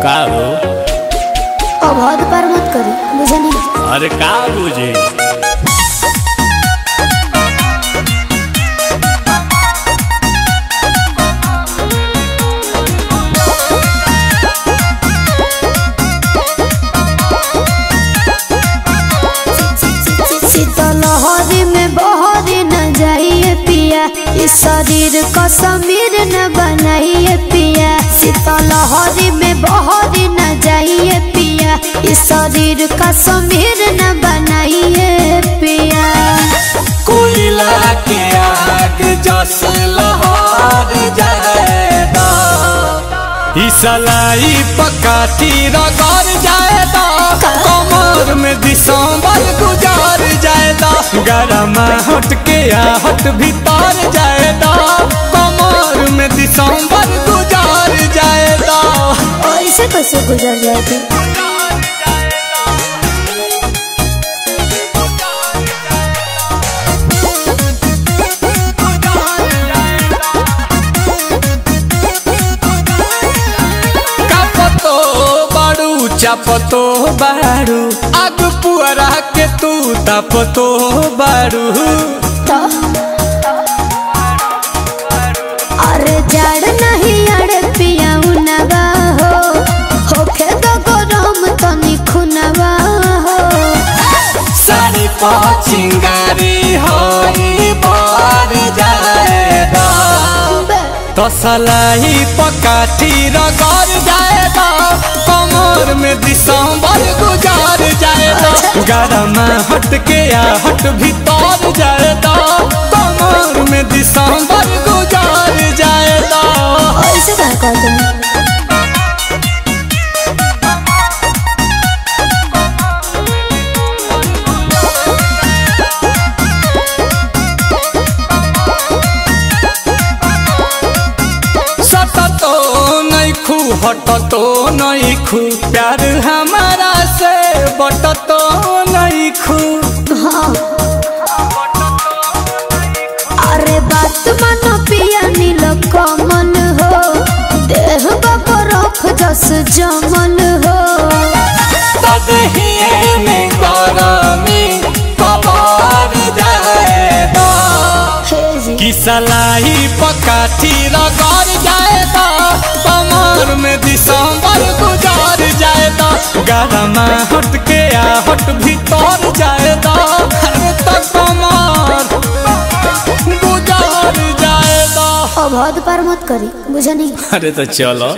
का हो? अब हद पार मत करी, बुझे नहीं? अरे का बुझे? शीतलहरी में बहरी न जाइए पिया, इस शरीर को समीर न बनाइए पिया। शीतलहरी में बहरी न जाइए पिया, इस शरीर का समीर न बनाइए पिया। कोयला के आग जस लहर जाएगा, इसलाई पकाती रगड़ जाएगा। कमर में दिसंबर गुजार जाएगा, गरम हट के आहट भीतर जाएगा। कमर में दिसंबर गुजार जाएगा। ऐसे कैसे गुजर जाएगी? चापतो बारू आग पुअरा के तू तापतो बारू। अरे जड़ नहीं अड़े पिया उनवा हो, होखे तो गरम तनी खुनवा हो। साड़ी पचिंगारी होई बार जाएगा, तो सलाई पकाठी रगड़ जाएगा। कमर में दिसंबर गुजार जाएगा, गरम हट के आहट भीतर जाएगा। कमर में दिसंबर गुजार जाएगा। ऐसे क्या कहते हैं? हटतो नहीं खू, प्यार हमारा से बटतो नहीं खू। हाँ। अरे बात मानो पिया नील कमल हो, देह बरफ जस जमल हो। तदहिए में गरमी कबार जाएगा, कि सलाई पकाठी रगड़ जाएगा। कमर में दिसंबर गुजार जाएगा, गरम हट के आहट भीतर जाएगा। तो कमर गुजार जाएगा। अब हद पार मत करी, बुझे नहीं? अरे तो चलो।